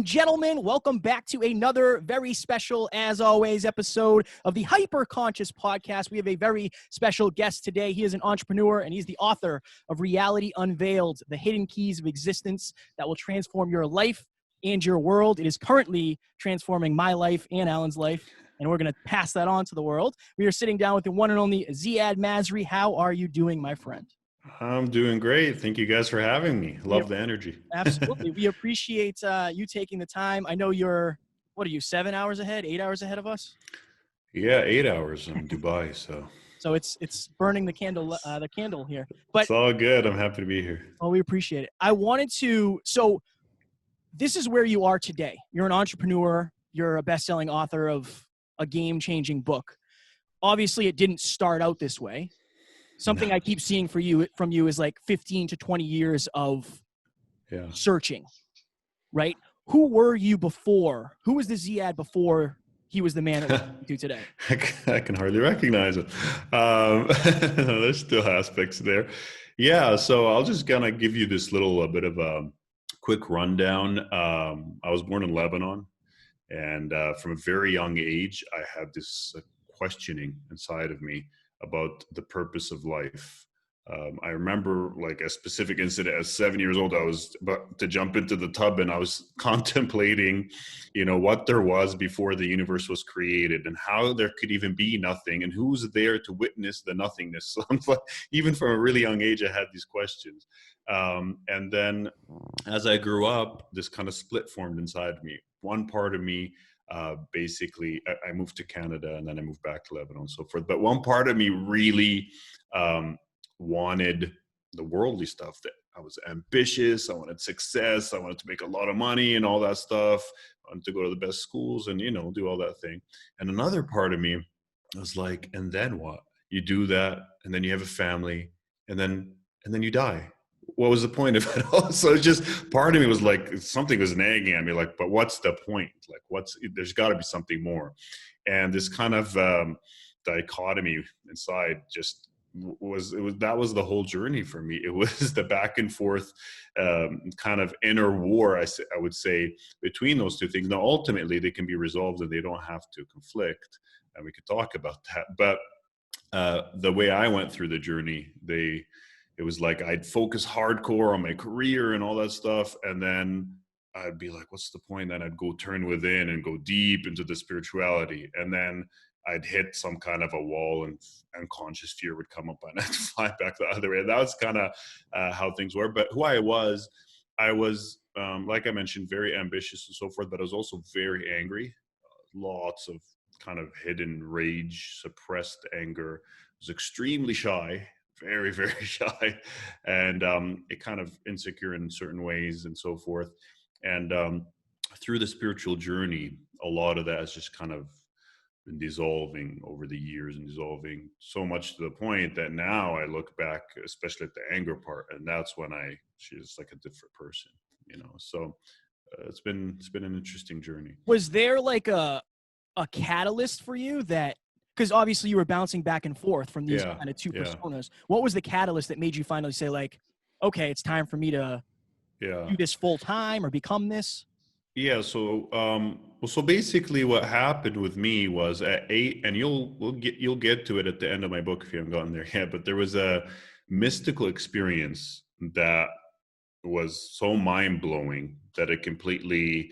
gentlemen, welcome back to another very special, as always, episode of the Hyper Conscious Podcast. We have a very special guest today. He is an entrepreneur, and he's the author of Reality Unveiled, the hidden keys of existence that will transform your life and your world. It is currently transforming my life and Alan's life, and we're going to pass that on to the world. We are sitting down with the one and only Ziad Masri. How are you doing, my friend? I'm doing great. Thank you guys for having me. Love the energy. Absolutely. We appreciate you taking the time. I know you're, what are you, 7 hours ahead, 8 hours ahead of us? Yeah, 8 hours in Dubai. So it's burning the candle here. But it's all good. I'm happy to be here. Oh, we appreciate it. I wanted to, so this is where you are today. You're an entrepreneur. You're a best-selling author of a game-changing book. Obviously, it didn't start out this way. Something I keep seeing from you is like 15 to 20 years of searching, right? Who were you before? Who was the Ziad before he was the man that we're talking to today? I can hardly recognize it. There's still aspects there. Yeah, so I'll just kind of give you this little bit of a quick rundown. I was born in Lebanon, and from a very young age, I had this questioning inside of me about the purpose of life. I remember like a specific incident at 7 years old. I was about to jump into the tub and I was contemplating, what there was before the universe was created and how there could even be nothing and who's there to witness the nothingness. So I'm like, even from a really young age, I had these questions. And then as I grew up, this kind of split formed inside of me. One part of me, basically, I moved to Canada and then I moved back to Lebanon and so forth. But one part of me really wanted the worldly stuff. That I was ambitious. I wanted success. I wanted to make a lot of money and all that stuff. I wanted to go to the best schools and, do all that thing. And another part of me was like, and then what? You do that and then you have a family and then you die. What was the point of it all? So it's just part of me was like, something was nagging at me, like, but what's the point? Like, there's got to be something more. And this kind of dichotomy inside just that was the whole journey for me. It was the back and forth kind of inner war, I would say, between those two things. Now, ultimately, they can be resolved and they don't have to conflict. And we could talk about that. But the way I went through the journey, it was like I'd focus hardcore on my career and all that stuff. And then I'd be like, what's the point? Then I'd go turn within and go deep into the spirituality. And then I'd hit some kind of a wall and unconscious fear would come up and I'd fly back the other way. That was kind of how things were. But who I was, like I mentioned, very ambitious and so forth, but I was also very angry. Lots of kind of hidden rage, suppressed anger. I was extremely shy. Very, very shy, and it kind of insecure in certain ways and so forth. And through the spiritual journey, a lot of that has just kind of been dissolving over the years and dissolving so much to the point that now I look back, especially at the anger part, and that's when she's like a different person, So it's been an interesting journey. Was there like a catalyst for you that? Because obviously you were bouncing back and forth from these kind of two personas. What was the catalyst that made you finally say like, okay, it's time for me to do this full time or become this? Yeah. So, so basically what happened with me was at 8, and you'll get to it at the end of my book if you haven't gotten there yet, but there was a mystical experience that was so mind blowing that it completely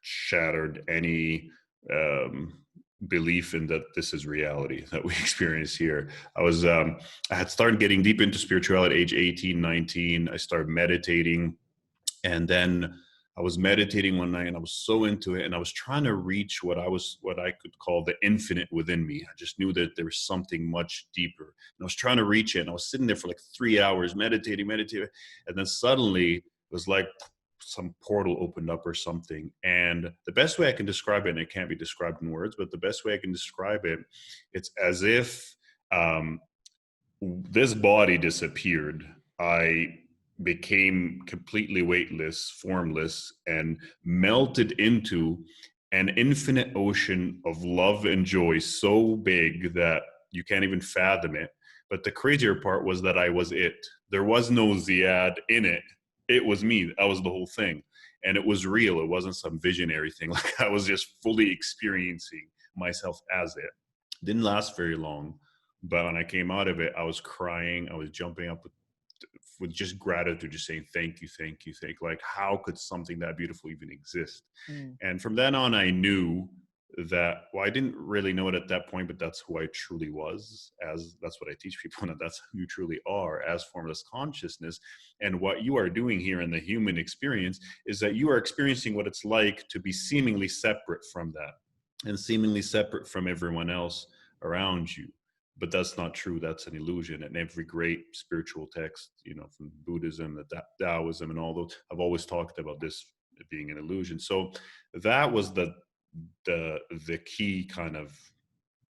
shattered any, belief in that this is reality that we experience here. I had started getting deep into spirituality at age 18, 19. I started meditating, and then I was meditating one night and I was so into it and I was trying to reach what I could call the infinite within me. I just knew that there was something much deeper and I was trying to reach it, and I was sitting there for like 3 hours meditating. And then suddenly it was like some portal opened up or something. And the best way I can describe it, and it can't be described in words, but the best way I can describe it, it's as if this body disappeared. I became completely weightless, formless, and melted into an infinite ocean of love and joy so big that you can't even fathom it. But the crazier part was that I was it. There was no Ziad in it. It was me. That was the whole thing. And it was real. It wasn't some visionary thing. Like I was just fully experiencing myself as it. Didn't last very long, but when I came out of it, I was crying. I was jumping up with just gratitude, just saying thank you, thank you, thank you. Like how could something that beautiful even exist? Mm. And from then on, I knew that, well, I didn't really know it at that point, but that's who I truly was. As that's what I teach people, and that's who you truly are as formless consciousness. And what you are doing here in the human experience is that you are experiencing what it's like to be seemingly separate from that and seemingly separate from everyone else around you. But that's not true. That's an illusion. And every great spiritual text, from Buddhism, the Taoism, and all those, I've always talked about this being an illusion. So that was the key kind of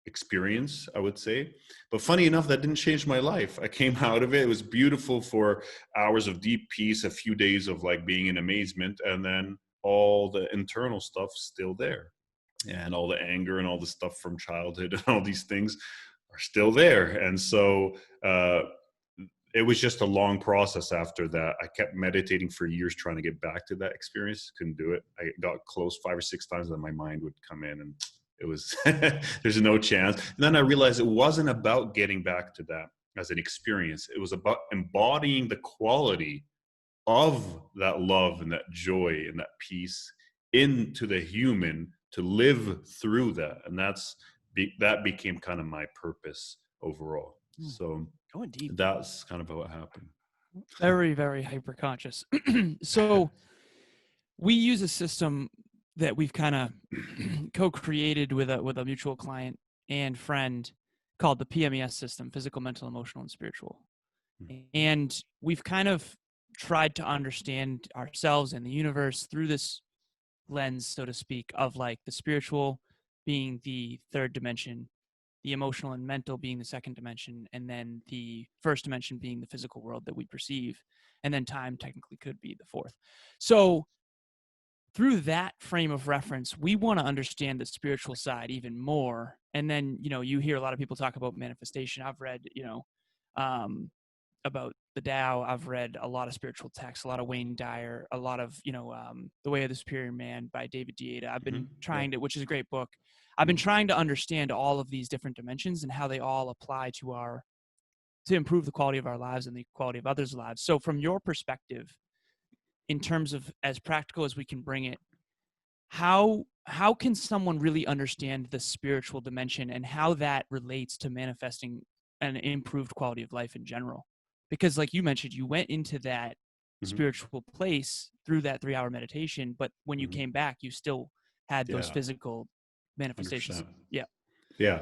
experience, I would say. But funny enough, that didn't change my life. I came out of it. It was beautiful for hours of deep peace, a few days of like being in amazement, and then all the internal stuff still there. And all the anger and all the stuff from childhood and all these things are still there. And so it was just a long process after that. I kept meditating for years trying to get back to that experience. Couldn't do it. I got close 5 or 6 times, and my mind would come in and it was, there's no chance. And then I realized it wasn't about getting back to that as an experience. It was about embodying the quality of that love and that joy and that peace into the human to live through that. And that became kind of my purpose overall. So Going deep. that's kind of how it happened. Very, very hyper conscious. So we use a system that we've kind of co-created with a mutual client and friend called the PMES system: physical, mental, emotional, and spiritual. And we've kind of tried to understand ourselves and the universe through this lens, so to speak, of like the spiritual being the third dimension, the emotional and mental being the second dimension, and then the first dimension being the physical world that we perceive, and then time technically could be the fourth. So through that frame of reference, we want to understand the spiritual side even more. And then, you hear a lot of people talk about manifestation. I've read, about the Tao. I've read a lot of spiritual texts, a lot of Wayne Dyer, a lot of, The Way of the Superior Man by David Deida. I've been trying to, which is a great book. I've been trying to understand all of these different dimensions and how they all apply to improve the quality of our lives and the quality of others' lives. So from your perspective, in terms of as practical as we can bring it, how can someone really understand the spiritual dimension and how that relates to manifesting an improved quality of life in general? Because like you mentioned, you went into that spiritual place through that 3-hour meditation, but when you came back, you still had those physical manifestations. 100%. Yeah.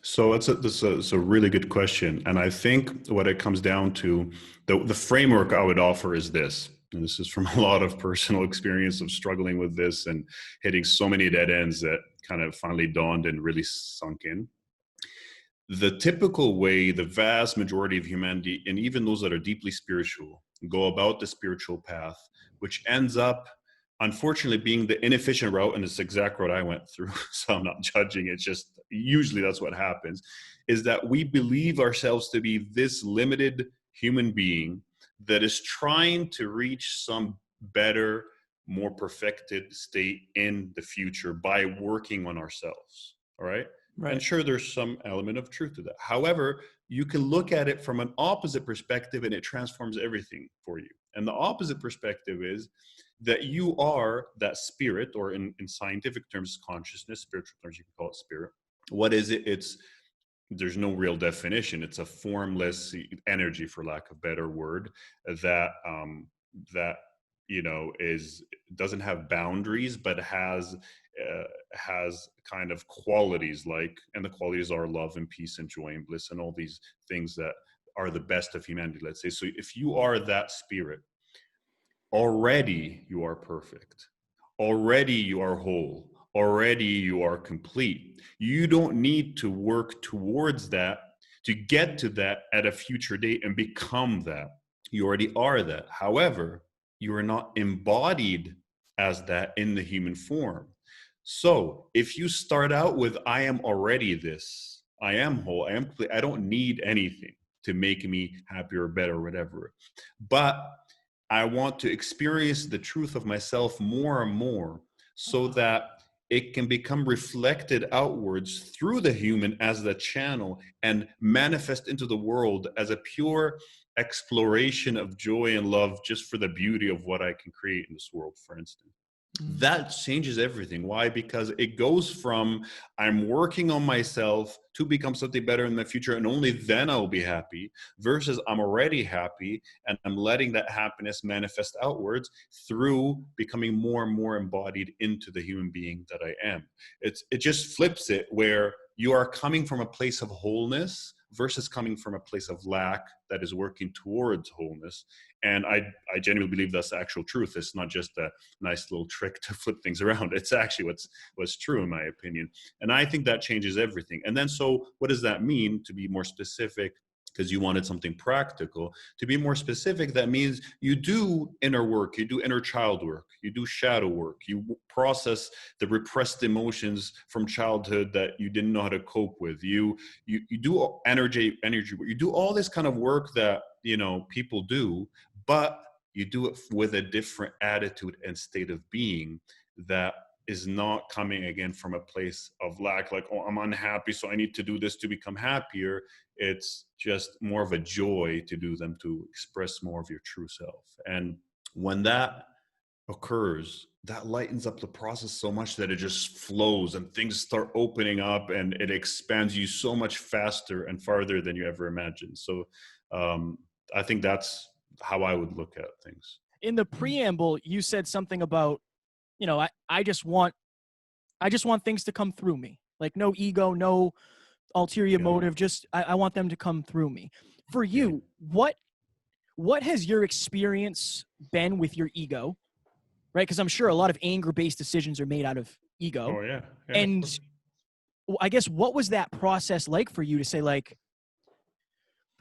So it's a really good question. And I think what it comes down to, the framework I would offer is this. And this is from a lot of personal experience of struggling with this and hitting so many dead ends that kind of finally dawned and really sunk in. The typical way the vast majority of humanity, and even those that are deeply spiritual, go about the spiritual path, which ends up, unfortunately, being the inefficient route, and it's the exact route I went through, so I'm not judging, it's just usually that's what happens, is that we believe ourselves to be this limited human being that is trying to reach some better, more perfected state in the future by working on ourselves, all right? Right. And sure, there's some element of truth to that. However, you can look at it from an opposite perspective and it transforms everything for you. And the opposite perspective is that you are that spirit, or in scientific terms, consciousness, spiritual terms, you can call it spirit. What is it? There's no real definition. It's a formless energy, for lack of a better word, that doesn't have boundaries, but has kind of qualities, and the qualities are love and peace and joy and bliss and all these things that are the best of humanity, let's say. So if you are that spirit, already you are perfect, already you are whole, already you are complete. You don't need to work towards that to get to that at a future date and become that. You already are that. However, you are not embodied as that in the human form. So if you start out with, I am already this, I am whole, I am complete, I don't need anything to make me happier or better or whatever. But I want to experience the truth of myself more and more so that it can become reflected outwards through the human as the channel and manifest into the world as a pure exploration of joy and love just for the beauty of what I can create in this world, for instance. That changes everything. Why? Because it goes from I'm working on myself to become something better in the future, and only then I'll be happy, versus I'm already happy and I'm letting that happiness manifest outwards through becoming more and more embodied into the human being that I am. It just flips it, where you are coming from a place of wholeness versus coming from a place of lack that is working towards wholeness. And I genuinely believe that's the actual truth. It's not just a nice little trick to flip things around. It's actually what's true, in my opinion. And I think that changes everything. And then, so what does that mean, to be more specific? Because you wanted something practical. To be more specific, that means you do inner work, you do inner child work, you do shadow work, you process the repressed emotions from childhood that you didn't know how to cope with. You do energy work. You do all this kind of work that, you know, people do, but you do it with a different attitude and state of being that is not coming again from a place of lack, like, oh, I'm unhappy, so I need to do this to become happier. It's just more of a joy to do them, to express more of your true self. And when that occurs, that lightens up the process so much that it just flows and things start opening up, and it expands you so much faster and farther than you ever imagined. So I think that's how I would look at things. In the preamble, you said something about, you know, I just want things to come through me. Like, no ego, no ulterior motive. Just I want them to come through me. For you, what has your experience been with your ego? Right? Because I'm sure a lot of anger-based decisions are made out of ego. Oh yeah. And I guess, what was that process like for you to say, like,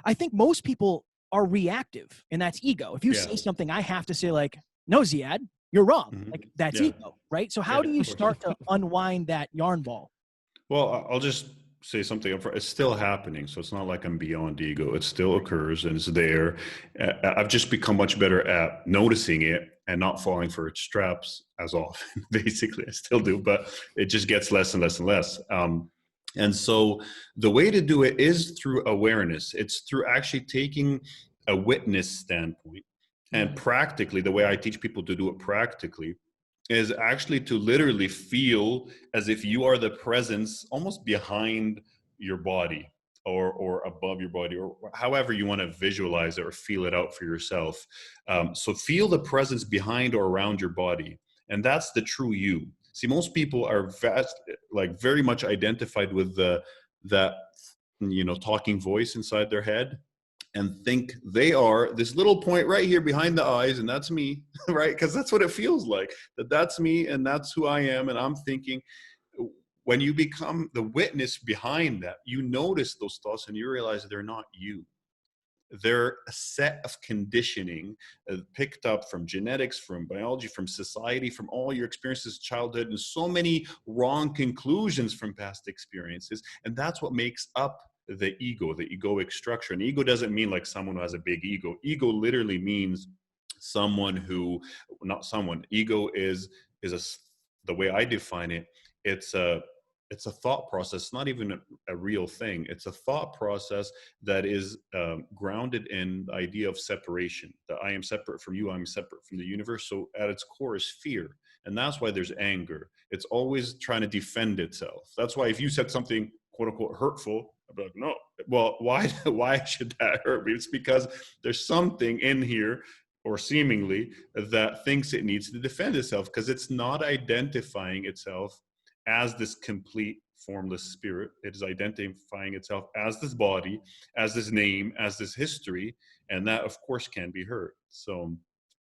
I think most people are reactive, and that's ego. If you say something, I have to say, like, no, Ziad, you're wrong. Mm-hmm. Like, that's ego, right? So how do you start to unwind that yarn ball? Well, I'll just say something up front. It's still happening. So it's not like I'm beyond ego. It still occurs and it's there. I've just become much better at noticing it and not falling for its traps as often. Basically, I still do, but it just gets less and less and less. And so the way to do it is through awareness. It's through actually taking a witness standpoint. And practically, the way I teach people to do it practically is actually to literally feel as if you are the presence almost behind your body, or above your body, or however you want to visualize it or feel it out for yourself. So feel the presence behind or around your body. And that's the true you. See, most people are very much identified with that, you know, talking voice inside their head, and think they are this little point right here behind the eyes, and that's me, right? Because that's what it feels like, that's me and that's who I am, and I'm thinking. When you become the witness behind that, you notice those thoughts and you realize they're not you. They're a set of conditioning picked up from genetics, from biology, from society, from all your experiences, childhood, and so many wrong conclusions from past experiences. And that's what makes up the ego, the egoic structure. And ego doesn't mean like someone who has a big ego. Ego literally means someone who, not someone. Ego is the way I define it. It's a thought process, not even a real thing. It's a thought process that is grounded in the idea of separation, that I am separate from you, I'm separate from the universe. So at its core is fear. And that's why there's anger. It's always trying to defend itself. That's why if you said something, quote unquote, hurtful, I'd be like, no. Well, why should that hurt me? It's because there's something in here, or seemingly, that thinks it needs to defend itself, because it's not identifying itself as this complete formless spirit. It is identifying itself as this body, as this name, as this history, and that of course can be hurt. So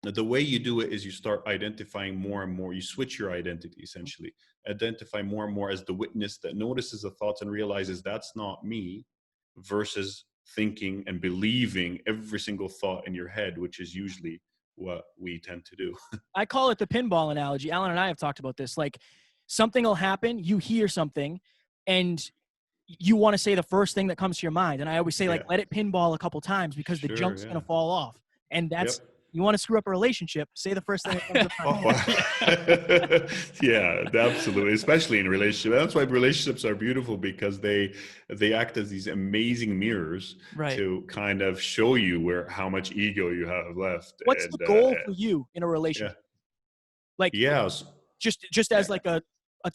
the way you do it is you start identifying more and more. You switch your identity, essentially. Identify more and more as the witness that notices the thoughts and realizes that's not me, versus thinking and believing every single thought in your head, which is usually what we tend to do. I call it the pinball analogy. Alan and I have talked about this. Like, something will happen, you hear something, and you want to say the first thing that comes to your mind. And I always say, like, let it pinball a couple times, because the junk's going to fall off. And that's you want to screw up a relationship, say the first thing that comes to Oh, mind. yeah, absolutely. Especially in relationships. That's why relationships are beautiful, because they act as these amazing mirrors Right. to kind of show you how much ego you have left. What's the And goal for you in a yeah, relationship? Like, yes, just as like a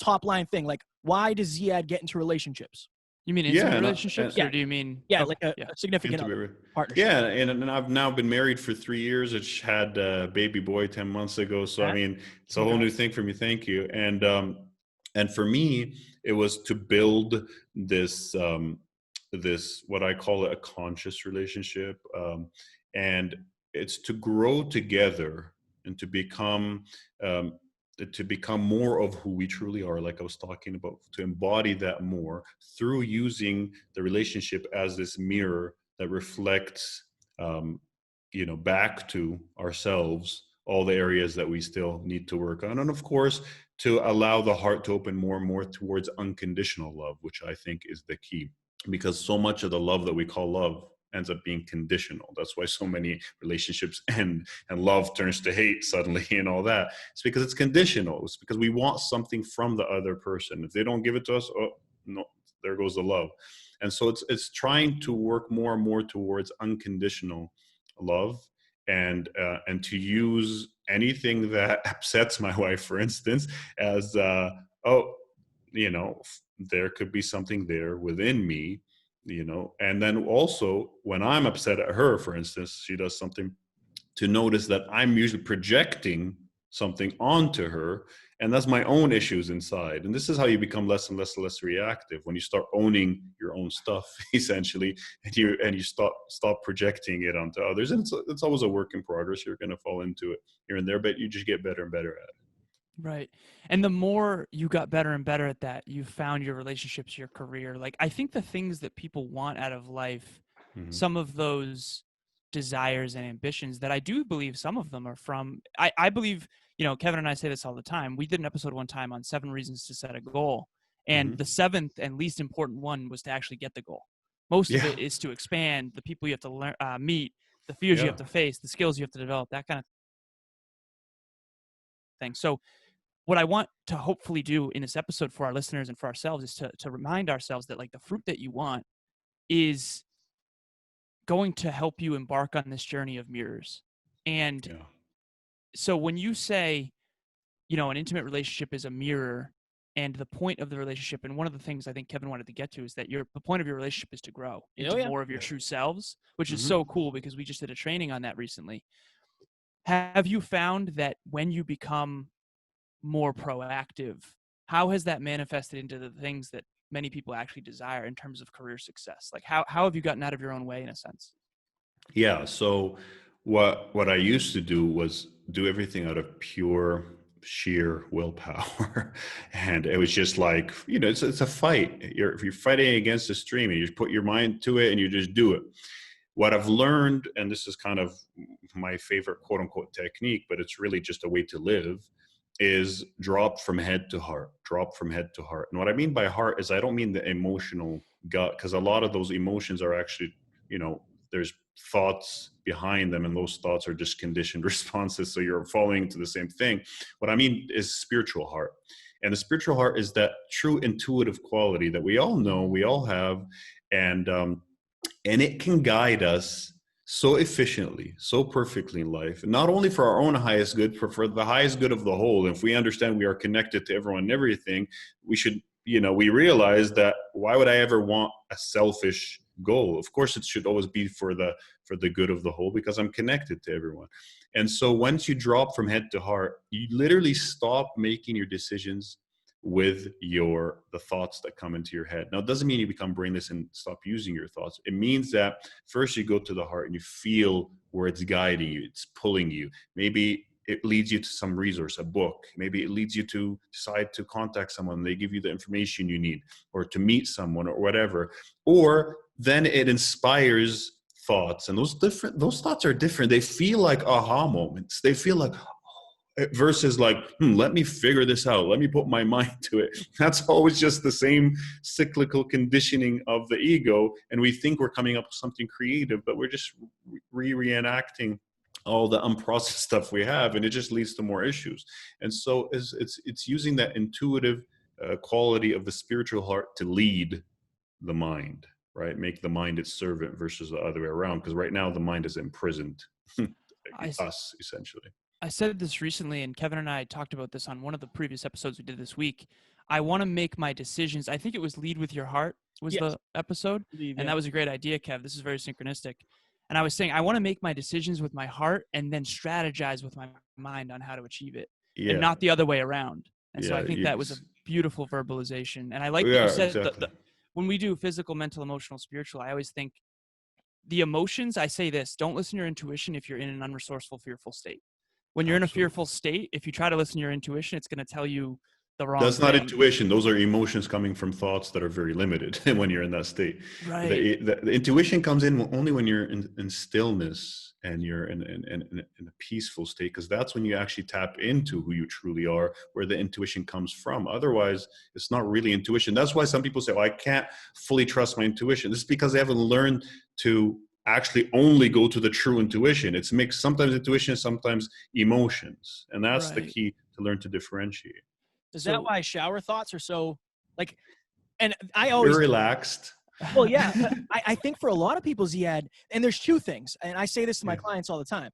top line thing, like, why does Ziad get into relationships? You mean yeah, intimate and, relationships, Yeah. or do you mean? Yeah, Okay, like a yeah. significant other Intimate. partnership. Yeah, and I've now been married for 3 years. I just had a baby boy 10 months ago. So I mean, it's a whole new thing for me. Thank you. And for me, it was to build this what I call a conscious relationship, and it's to grow together and um, to become more of who we truly are, like I was talking about, to embody that more through using the relationship as this mirror that reflects, back to ourselves all the areas that we still need to work on, and of course to allow the heart to open more and more towards unconditional love, which I think is the key, because so much of the love that we call love ends up being conditional. That's why so many relationships end and love turns to hate suddenly and all that. It's because it's conditional. It's because we want something from the other person. If they don't give it to us, oh no, there goes the love. And so it's trying to work more and more towards unconditional love, and to use anything that upsets my wife, for instance, as oh, there could be something there within me, and then also when I'm upset at her, for instance, she does something, to notice that I'm usually projecting something onto her, and that's my own issues inside. And this is how you become less and less reactive, when you start owning your own stuff essentially, and you stop projecting it onto others. And it's always a work in progress. You're going to fall into it here and there, but you just get better and better at it. Right. And the more you got better and better at that, you found your relationships, your career. Like, I think the things that people want out of life, Mm-hmm. some of those desires and ambitions that I do believe some of them are from, I believe, Kevin and I say this all the time. We did an episode one time on 7 reasons to set a goal. And Mm-hmm. the 7th and least important one was to actually get the goal. Most of Yeah. it is to expand the people you have to learn, meet, the fears you Yeah. have to face, the skills you have to develop, that kind of thing. So what I want to hopefully do in this episode for our listeners and for ourselves is to remind ourselves that, like, the fruit that you want is going to help you embark on this journey of mirrors. And Yeah. so when you say, an intimate relationship is a mirror, and the point of the relationship, and one of the things I think Kevin wanted to get to, is that the point of your relationship is to grow into more of your true selves, which is so cool, because we just did a training on that recently. Have you found that when you become more proactive, how has that manifested into the things that many people actually desire in terms of career success? Like, how have you gotten out of your own way, in a sense? Yeah. So what I used to do was do everything out of pure sheer willpower. And it was just like, it's a fight. You're fighting against a stream, and you just put your mind to it and you just do it. What I've learned, and this is kind of my favorite quote unquote technique, but it's really just a way to live, is drop from head to heart. Drop from head to heart. And what I mean by heart is, I don't mean the emotional gut, because a lot of those emotions are actually, there's thoughts behind them, and those thoughts are just conditioned responses. So you're falling into the same thing. What I mean is spiritual heart. And the spiritual heart is that true intuitive quality that we all know, we all have, and it can guide us so efficiently, so perfectly in life, not only for our own highest good, but for the highest good of the whole. If we understand we are connected to everyone and everything, we should, we realize that, why would I ever want a selfish goal? Of course, it should always be for the good of the whole, because I'm connected to everyone. And so once you drop from head to heart, you literally stop making your decisions with the thoughts that come into your head. Now, it doesn't mean you become brainless and stop using your thoughts. It means that first you go to the heart and you feel where it's guiding you, it's pulling you. Maybe it leads you to some resource, a book. Maybe it leads you to decide to contact someone. They give you the information you need, or to meet someone, or whatever. Or then it inspires thoughts, and those thoughts are different. They feel like aha moments. They feel like, versus like, let me figure this out. Let me put my mind to it. That's always just the same cyclical conditioning of the ego. And we think we're coming up with something creative, but we're just reenacting all the unprocessed stuff we have, and it just leads to more issues. And so it's using that intuitive quality of the spiritual heart to lead the mind, right? Make the mind its servant versus the other way around, because right now the mind is imprisoned. Us, essentially. I said this recently, and Kevin and I talked about this on one of the previous episodes we did this week. I want to make my decisions. I think it was Lead with Your Heart was the episode. And that was a great idea, Kev. This is very synchronistic. And I was saying, I want to make my decisions with my heart and then strategize with my mind on how to achieve it, and not the other way around. And so I think that was a beautiful verbalization. And I like what you said, exactly. when we do physical, mental, emotional, spiritual, I always think the emotions, I say this, don't listen to your intuition if you're in an unresourceful, fearful state. When you're in a fearful state, if you try to listen to your intuition, it's going to tell you the wrong That's not thing. intuition. Those are emotions coming from thoughts that are very limited when you're in that state. Right. The intuition comes in only when you're in stillness and you're in a peaceful state, because that's when you actually tap into who you truly are, where the intuition comes from. Otherwise, it's not really intuition. That's why some people say, I can't fully trust my intuition. This is because they haven't learned to actually only go to the true intuition. It's mixed, sometimes intuition, sometimes emotions. And that's the key to learn to differentiate. Is that why shower thoughts are so like, and I always you're relaxed. Well, yeah, I think for a lot of people, Ziad, and there's two things, and I say this to my clients all the time.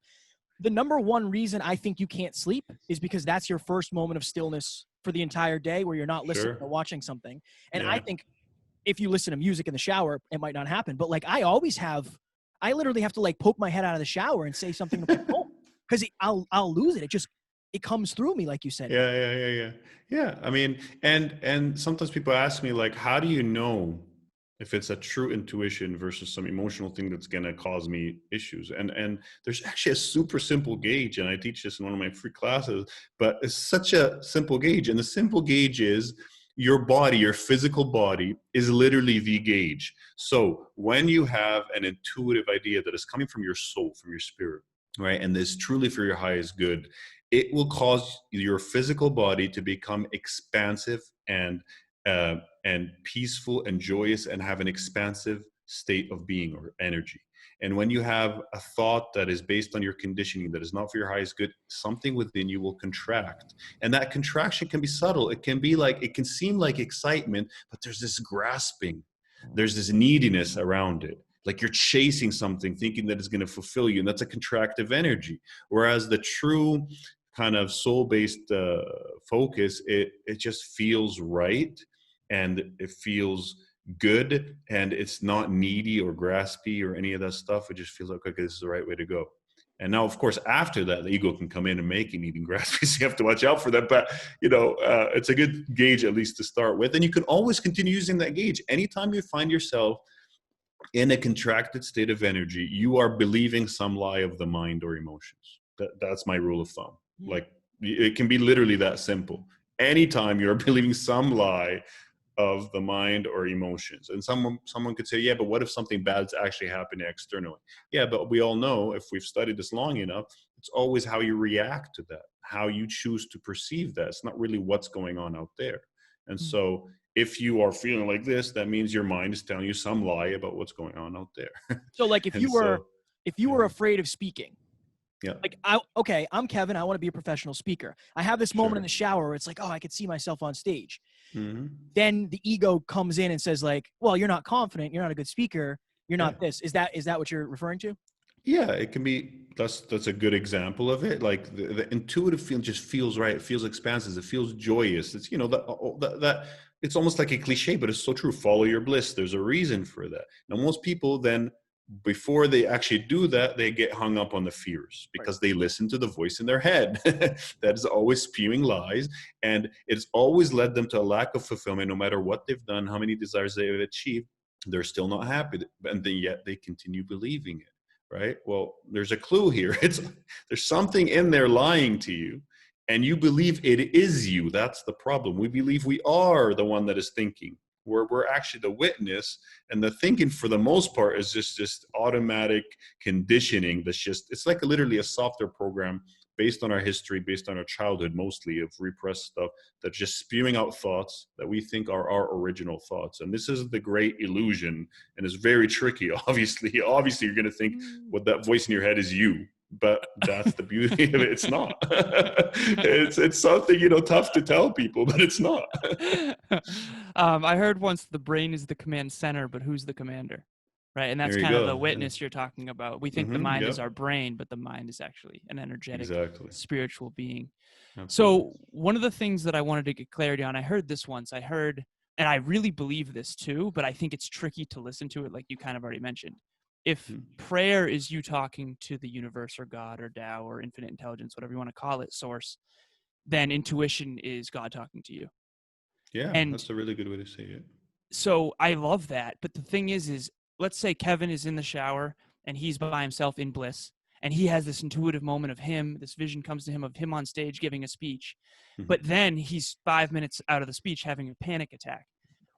The number one reason I think you can't sleep is because that's your first moment of stillness for the entire day where you're not listening or watching something. And I think if you listen to music in the shower, it might not happen. But like I literally have to like poke my head out of the shower and say something to people because I'll lose it. It comes through me, like you said. Yeah. I mean, and sometimes people ask me, like, how do you know if it's a true intuition versus some emotional thing that's going to cause me issues? And there's actually a super simple gauge, and I teach this in one of my free classes, but it's such a simple gauge. And the simple gauge is your body, your physical body is literally the gauge. So when you have an intuitive idea that is coming from your soul, from your spirit, right, and this truly for your highest good, it will cause your physical body to become expansive and peaceful and joyous and have an expansive state of being or energy. And when you have a thought that is based on your conditioning, that is not for your highest good, something within you will contract. And that contraction can be subtle. It can seem like excitement, but there's this grasping. There's this neediness around it. Like you're chasing something, thinking that it's going to fulfill you. And that's a contractive energy. Whereas the true kind of soul-based focus, it just feels right. And it feels good, and it's not needy or graspy or any of that stuff. It just feels like, okay, this is the right way to go. And now, of course, after that, the ego can come in and make you needy and graspy. So you have to watch out for that. But, it's a good gauge, at least to start with. And you can always continue using that gauge. Anytime you find yourself in a contracted state of energy, you are believing some lie of the mind or emotions. That's my rule of thumb. Like, it can be literally that simple. Anytime you're believing some lie of the mind or emotions. And someone could say, yeah, but what if something bad's actually happening externally? Yeah, but we all know, if we've studied this long enough, it's always how you react to that, how you choose to perceive that. It's not really what's going on out there. And so if you are feeling like this, that means your mind is telling you some lie about what's going on out there. So like if you were afraid of speaking, like I'm Kevin, I want to be a professional speaker. I have this moment in the shower where it's like, I could see myself on stage. Then the ego comes in and says like, well, you're not confident, you're not a good speaker, you're not this. Is that what you're referring to? Yeah, it can be. That's a good example of it. Like the intuitive feeling just feels right. It feels expansive. It feels joyous. It's that it's almost like a cliche, but it's so true. Follow your bliss. There's a reason for that. Now, most people then, before they actually do that, they get hung up on the fears because they listen to the voice in their head that is always spewing lies, and it's always led them to a lack of fulfillment. No matter what they've done, how many desires they've achieved, they're still not happy, and then yet they continue believing it. Right? Well, there's a clue here. There's something in there lying to you, and you believe it is you. That's the problem. We believe we are the one that is thinking. We're actually the witness, and the thinking for the most part is just automatic conditioning. It's like literally a software program based on our history, based on our childhood, mostly of repressed stuff, that's just spewing out thoughts that we think are our original thoughts. And this is the great illusion, and it's very tricky. Obviously you're going to think what that voice in your head is you, but that's the beauty of it. It's not. It's something, tough to tell people, but it's not. I heard once the brain is the command center, but who's the commander? Right. And that's There you kind of go. the witness you're talking about. We think the mind is Yep. our brain, but the mind is actually an energetic, Exactly. spiritual being. Absolutely. So one of the things that I wanted to get clarity on, I heard this once. I heard, and I really believe this too, but I think it's tricky to listen to it, like you kind of already mentioned. If prayer is you talking to the universe or God or Tao or infinite intelligence, whatever you want to call it, source, then intuition is God talking to you. Yeah, And that's a really good way to say it. so I love that. But the thing is let's say Kevin is in the shower and he's by himself in bliss, and he has this intuitive moment of him, this vision comes to him of him on stage giving a speech. But then he's 5 minutes out of the speech having a panic attack.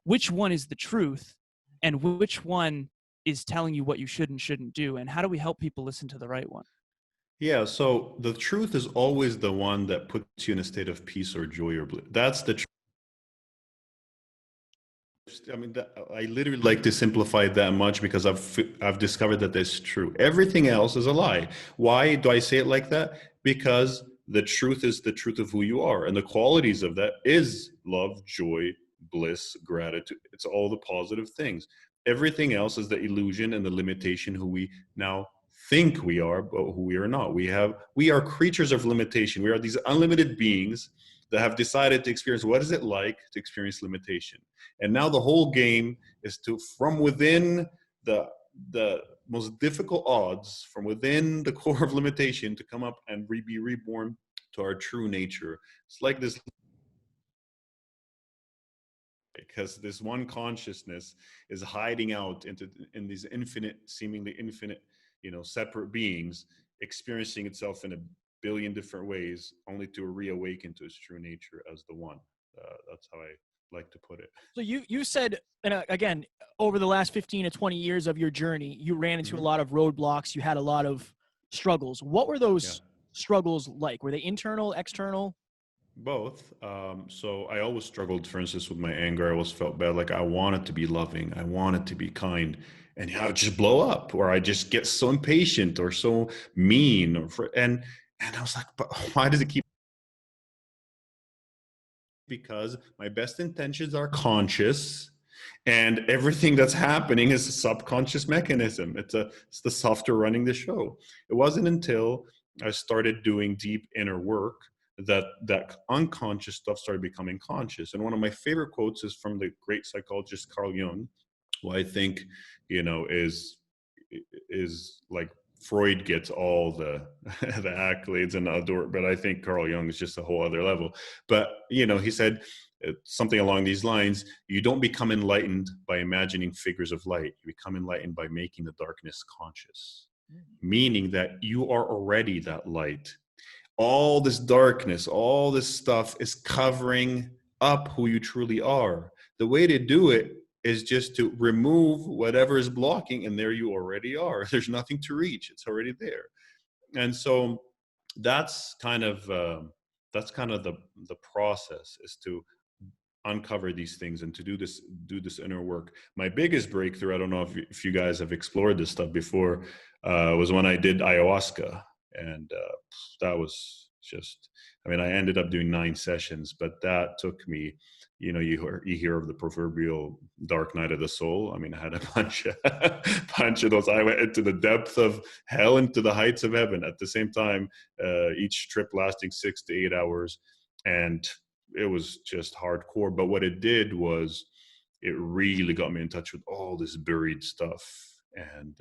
Which one is the truth, and which one is telling you what you should and shouldn't do? And how do we help people listen to the right one? Yeah, so the truth is always the one that puts you in a state of peace or joy or bliss. That's the truth. I mean, I literally like to simplify it that much because I've discovered that that's true. Everything else is a lie. Why do I say it like that? Because the truth is the truth of who you are, and the qualities of that is love, joy, bliss, gratitude. It's all the positive things. Everything else is the illusion and the limitation who we now think we are, but who we are not. We are creatures of limitation. We are these unlimited beings that have decided to experience what is it like to experience limitation. And now the whole game is to, from within the most difficult odds, from within the core of limitation, to come up and be reborn to our true nature. It's like this, because this one consciousness is hiding out in these seemingly infinite, separate beings, experiencing itself in a billion different ways, only to reawaken to its true nature as the one. That's how I like to put it. So you said, and again, over the last 15 to 20 years of your journey, you ran into a lot of roadblocks. You had a lot of struggles. What were those struggles like? Were they internal, external? Both. So I always struggled, for instance, with my anger. I always felt bad. Like I wanted to be loving. I wanted to be kind. And I would just blow up, or I just get so impatient or so mean, and I was like, but why does it keep? Because my best intentions are conscious, and everything that's happening is a subconscious mechanism. It's the software running the show. It wasn't until I started doing deep inner work that unconscious stuff started becoming conscious. And one of my favorite quotes is from the great psychologist Carl Jung, who I think, is like Freud gets all the the accolades and adore, but I think Carl Jung is just a whole other level. But he said something along these lines: you don't become enlightened by imagining figures of light. You become enlightened by making the darkness conscious, meaning that you are already that light. All this darkness, all this stuff is covering up who you truly are. The way to do it is just to remove whatever is blocking, and there you already are. There's nothing to reach. It's already there. And so that's kind of the process, is to uncover these things and to do this inner work. My biggest breakthrough, I don't know if you guys have explored this stuff before, was when I did ayahuasca. And that was just, I mean, I ended up doing 9 sessions, but that took me, you hear of the proverbial dark night of the soul. I mean, I had a bunch of those. I went into the depth of hell, into the heights of heaven at the same time, each trip lasting 6 to 8 hours. And it was just hardcore. But what it did was it really got me in touch with all this buried stuff, and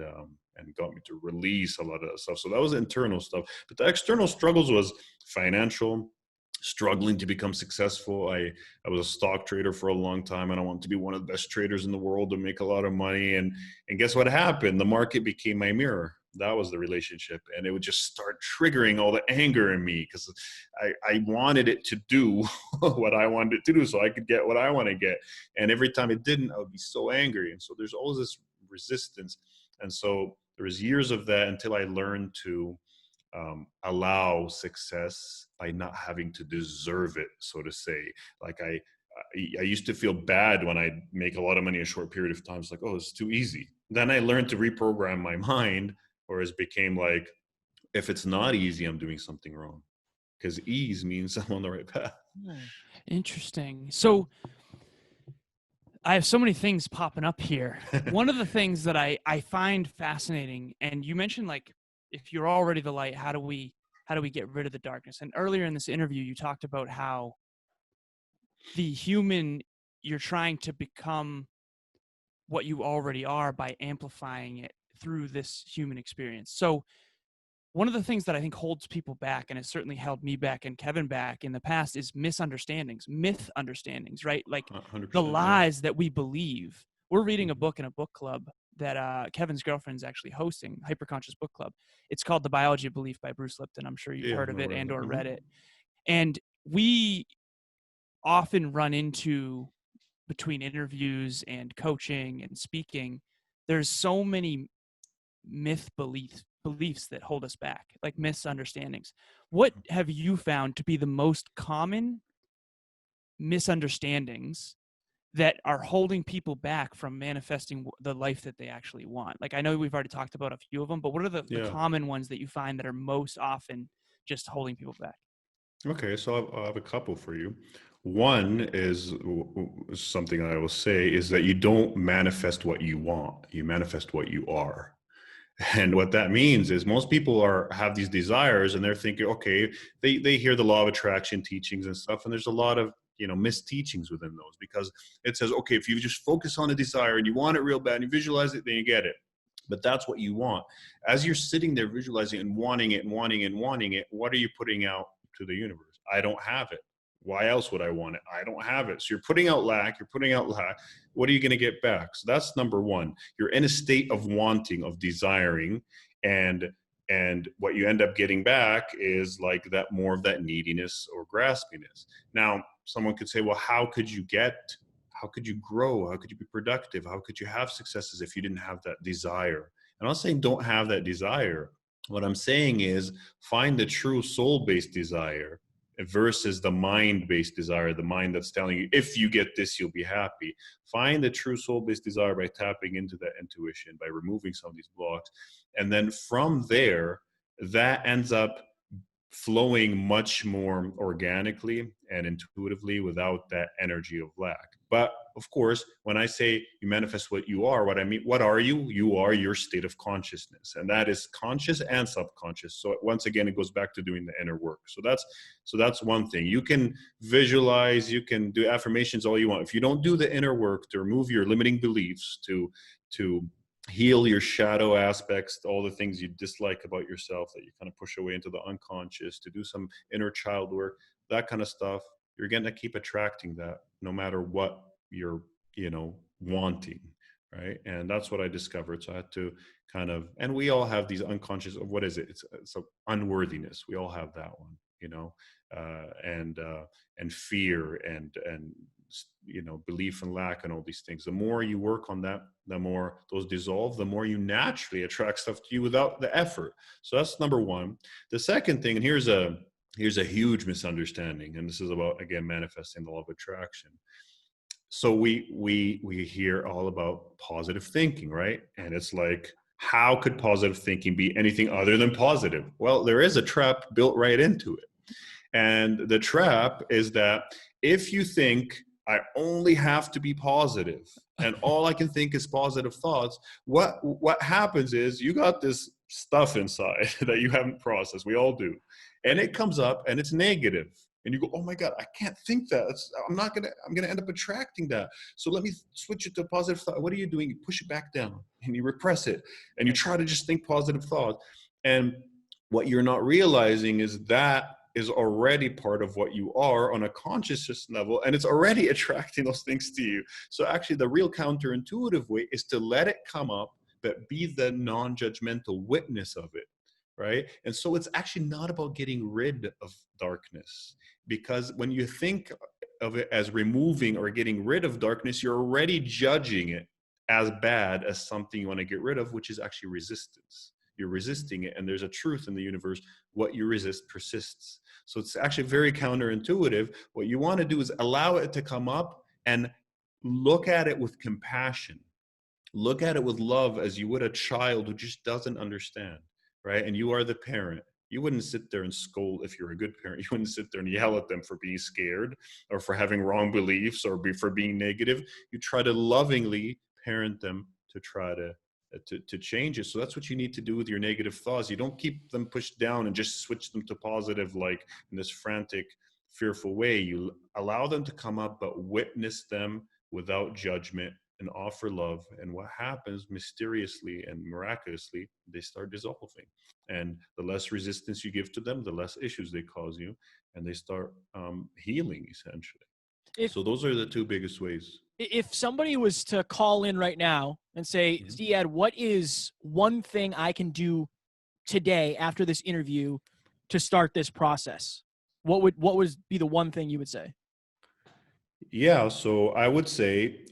got me to release a lot of that stuff. So that was internal stuff. But the external struggles was financial, struggling to become successful. I was a stock trader for a long time, and I wanted to be one of the best traders in the world to make a lot of money. And guess what happened? The market became my mirror. That was the relationship. And it would just start triggering all the anger in me, because I wanted it to do what I wanted it to do so I could get what I want to get. And every time it didn't, I would be so angry. And so there's always this resistance. And so there was years of that until I learned to allow success by not having to deserve it, so to say. Like I used to feel bad when I make a lot of money in a short period of time. It's like, oh, it's too easy. Then I learned to reprogram my mind, or it became like, If it's not easy, I'm doing something wrong, because ease means I'm on the right path. Interesting. So I have so many things popping up here. One of the things that I find fascinating, and you mentioned, like, if you're already the light, how do we get rid of the darkness? And earlier in this interview, you talked about how the human, you're trying to become what you already are by amplifying it through this human experience. So one of the things that I think holds people back, and has certainly held me back and Kevin back in the past, is misunderstandings, myth understandings, right? Like 100%, the yeah. lies that we believe. We're reading a Mhm. book in a book club that Kevin's girlfriend's actually hosting, Hyperconscious Book Club. It's called The Biology of Belief by Bruce Lipton. I'm sure you've Yeah, heard of no, it right. and or Mhm. read it. And we often run into, between interviews and coaching and speaking, there's so many myth beliefs that hold us back, like misunderstandings. What have you found to be the most common misunderstandings that are holding people back from manifesting the life that they actually want? Like, I know we've already talked about a few of them, but what are the Yeah. common ones that you find that are most often just holding people back? Okay, so I'll have a couple for you. One is something I will say is that you don't manifest what you want, you manifest what you are. And what that means is most people have these desires, and they're thinking, okay, they hear the law of attraction teachings and stuff, and there's a lot of misteachings within those, because it says, okay, if you just focus on a desire and you want it real bad and you visualize it, then you get it. But that's what you want. As you're sitting there visualizing and wanting it and wanting it and wanting it, what are you putting out to the universe? I don't have it. Why else would I want it? I don't have it. So you're putting out lack, you're putting out lack. What are you going to get back? So that's number one. You're in a state of wanting, of desiring, and what you end up getting back is like that, more of that neediness or graspiness. Now, someone could say, well, how could you grow? How could you be productive? How could you have successes if you didn't have that desire? I'm not saying don't have that desire. What I'm saying is find the true soul-based desire versus the mind-based desire, the mind that's telling you, if you get this, you'll be happy. Find the true soul-based desire by tapping into that intuition, by removing some of these blocks. And then from there, that ends up flowing much more organically and intuitively without that energy of lack. But of course, when I say you manifest what you are, what I mean, what are you? You are your state of consciousness, and that is conscious and subconscious. So once again, it goes back to doing the inner work. So that's one thing. You can visualize, you can do affirmations all you want. If you don't do the inner work to remove your limiting beliefs, to heal your shadow aspects, all the things you dislike about yourself that you kind of push away into the unconscious, to do some inner child work, that kind of stuff, you're going to keep attracting that no matter what you're, wanting. Right. And that's what I discovered. So I had to kind of, and we all have these unconscious of, what is it? It's a unworthiness. We all have that one, and fear and belief and lack and all these things. The more you work on that, the more those dissolve, the more you naturally attract stuff to you without the effort. So that's number one. The second thing, and here's a huge misunderstanding, and this is about, again, manifesting the law of attraction. So we hear all about positive thinking, right? And it's like, how could positive thinking be anything other than positive? Well, there is a trap built right into it. And the trap is that if you think I only have to be positive and all I can think is positive thoughts, what happens is you got this stuff inside that you haven't processed. We all do. And it comes up and it's negative. And you go, oh my God, I can't think that. I'm going to end up attracting that. So let me switch it to a positive thought. What are you doing? You push it back down and you repress it and you try to just think positive thoughts. And what you're not realizing is that is already part of what you are on a consciousness level, and it's already attracting those things to you. So actually the real counterintuitive way is to let it come up, but be the non-judgmental witness of it, right? And so it's actually not about getting rid of darkness, because when you think of it as removing or getting rid of darkness, you're already judging it as bad as something you want to get rid of, which is actually resistance. You're resisting it, and there's a truth in the universe: what you resist persists. So it's actually very counterintuitive. What you want to do is allow it to come up and look at it with compassion. Look at it with love, as you would a child who just doesn't understand, right? And you are the parent. You wouldn't sit there and scold. If you're a good parent, you wouldn't sit there and yell at them for being scared or for having wrong beliefs or for being negative. You try to lovingly parent them to try to change it. So that's what you need to do with your negative thoughts. You don't keep them pushed down and just switch them to positive, like in this frantic, fearful way. You allow them to come up, but witness them without judgment and offer love. And what happens mysteriously and miraculously, they start dissolving. And the less resistance you give to them, the less issues they cause you, and they start healing essentially. So those are the two biggest ways. If somebody was to call in right now and say, Ziad, what is one thing I can do today after this interview to start this process? What would be the one thing you would say? Yeah, so I would say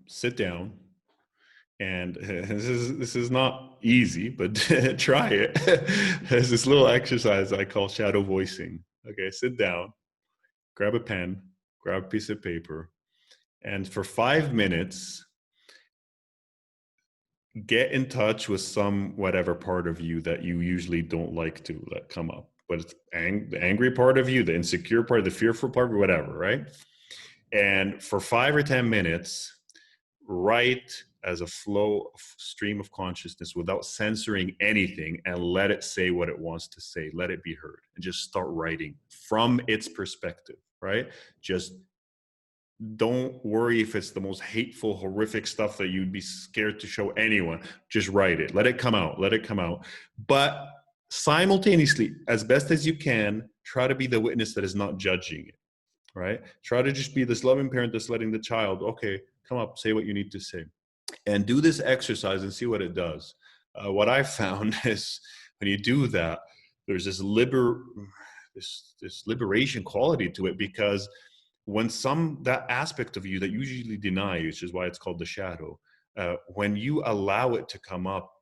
sit down, and this is not easy, but try it. There's this little exercise I call shadow voicing. Okay, sit down, grab a pen, grab a piece of paper, and for 5 minutes, get in touch with some whatever part of you that you usually don't like to let come up. But it's the angry part of you, the insecure part, the fearful part, whatever, right? And for 5 or 10 minutes, write as a stream of consciousness without censoring anything, and let it say what it wants to say. Let it be heard, and just start writing from its perspective, right? Just don't worry if it's the most hateful, horrific stuff that you'd be scared to show anyone. Just write it. Let it come out. Let it come out. But simultaneously, as best as you can, try to be the witness that is not judging it, right? Try to just be this loving parent that's letting the child, okay, come up, say what you need to say. And do this exercise and see what it does. What I found is when you do that, there's this liberation quality to it, because when that aspect of you that usually deny, which is why it's called the shadow, when you allow it to come up